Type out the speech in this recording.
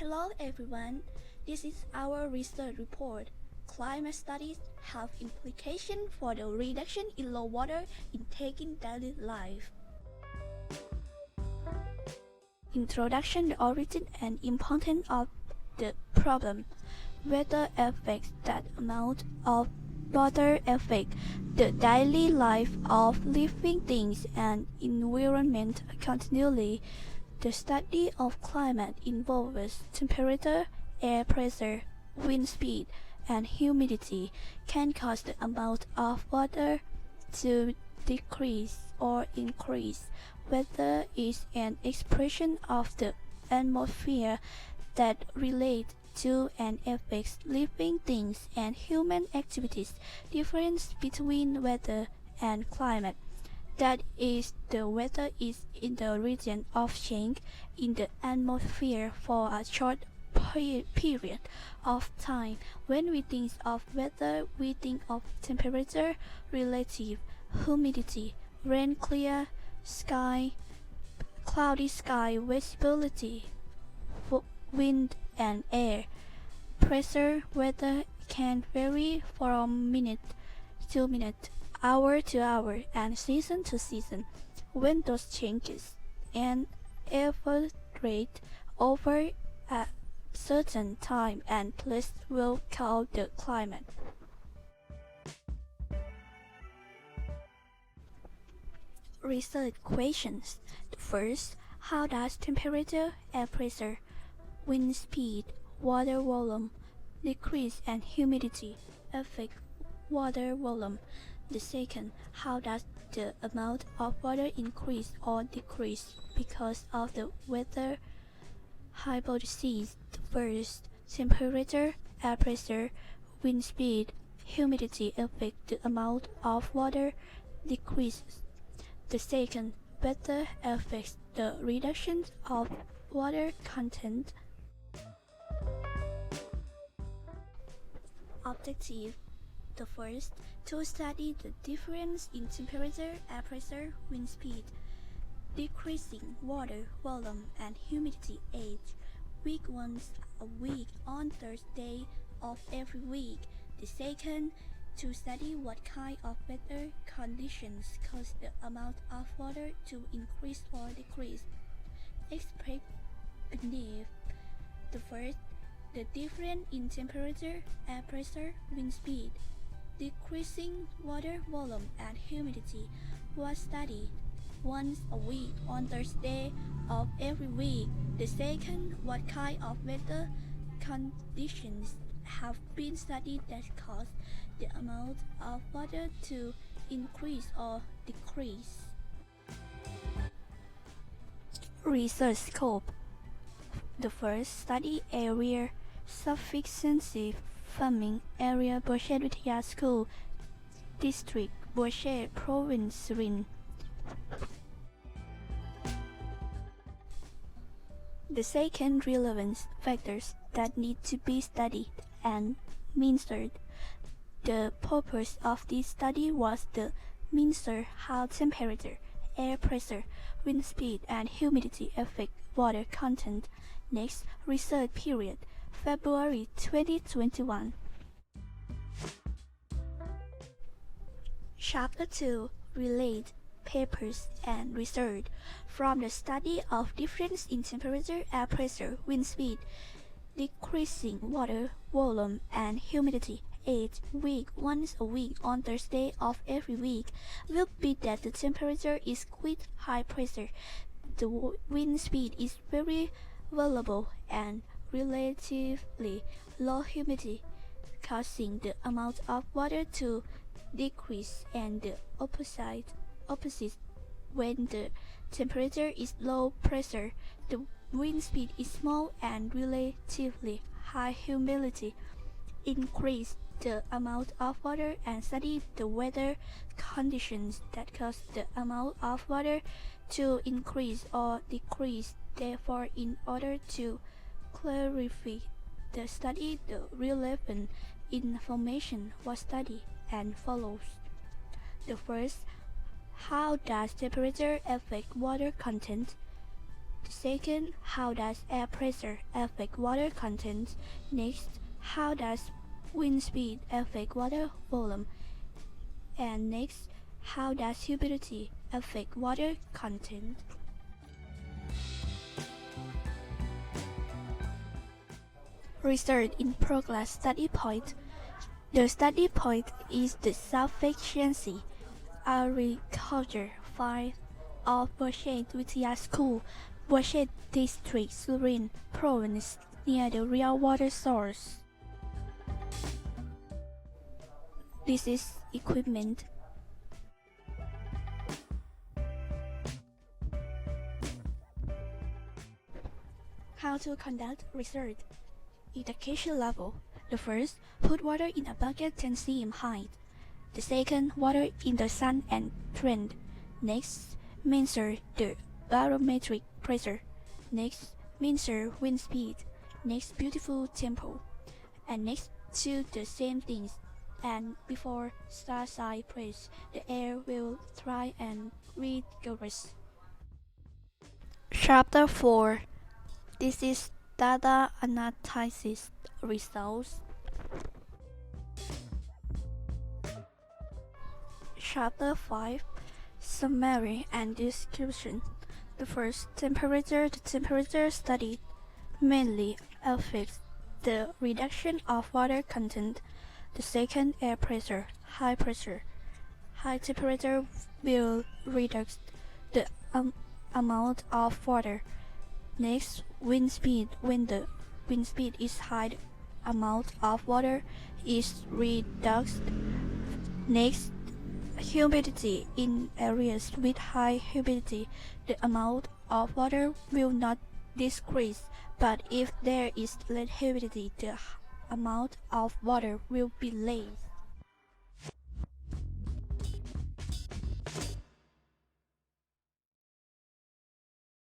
Hello everyone, this is our research report. Climate studies have implications for the reduction in low water intake in daily life. Introduction: the origin and importance of the problem. Weather affects that amount of water affect the daily life of living things and environment continually. The study of climate involves temperature, air pressure, wind speed, and humidity can cause the amount of water to decrease or increase. Weather is an expression of the atmosphere that relates to and affects living things and human activities. Difference between weather and climate. That is, the weather is in the region of change in the atmosphere for a short period of time. When we think of weather, we think of temperature, relative humidity, rain, clear sky, cloudy sky, visibility, wind and air pressure. Weather can vary from minute to minute, hour to hour, and season to season. When those changes and evaporate over a certain time and place will call the climate. Research questions. First, how does temperature, air pressure, wind speed, water volume, decrease, and humidity affect water volume? The second, how does the amount of water increase or decrease because of the weather hypotheses? First, temperature, air pressure, wind speed, humidity affect the amount of water decreases. The second, weather affects the reduction of water content. Objective: the first, to study the difference in temperature, air pressure, wind speed, decreasing water volume, and humidity age. Week once a week on Thursday of every week. The second, to study what kind of weather conditions cause the amount of water to increase or decrease. Explain beneath. The first, the difference in temperature, air pressure, wind speed, decreasing water volume, and humidity was studied once a week on Thursday of every week. The second, what kind of weather conditions have been studied that cause the amount of water to increase or decrease. Research scope: the first, study area sufficiency farming area, Boucher Vitiya School District, Boucher Province, Rin. The second, relevance factors that need to be studied and measured. The purpose of this study was to measure how temperature, air pressure, wind speed, and humidity affect water content. Next, research period, February 2021. Chapter 2, Relate Papers and Research. From the study of difference in temperature, air pressure, wind speed, decreasing water volume, and humidity age. Week once a week on Thursday of every week will be that the temperature is quite high pressure, the wind speed is very variable, and relatively low humidity, causing the amount of water to decrease, and the opposite when the temperature is low pressure, the wind speed is small, and relatively high humidity increase the amount of water, and study the weather conditions that cause the amount of water to increase or decrease. Therefore, in order to clarify the study, the relevant information was studied and follows. The first, how does temperature affect water content? The second, how does air pressure affect water content? Next, how does wind speed affect water volume? And next, how does humidity affect water content? Research in progress study point. The study point is the sufficiency agriculture field of Bouchet Vidya School, Bouchet District, Surin Province, near the real water source. This is equipment. How to conduct research. Education level. The first, put water in a bucket 10 cm height. The second, water in the sun and trend. Next, measure the barometric pressure. Next, measure wind speed. Next, beautiful tempo. And next, do the same things. And before start side press, the air will dry and rigorous. Chapter 4. This is data analysis results. Chapter 5. Summary and description. The first, temperature. The temperature studied mainly affects the reduction of water content. The second, air pressure. High pressure. High temperature will reduce the amount of water. Next, wind speed. When the wind speed is high, the amount of water is reduced. Next, humidity. In areas with high humidity, the amount of water will not decrease, but if there is less humidity, the amount of water will be less.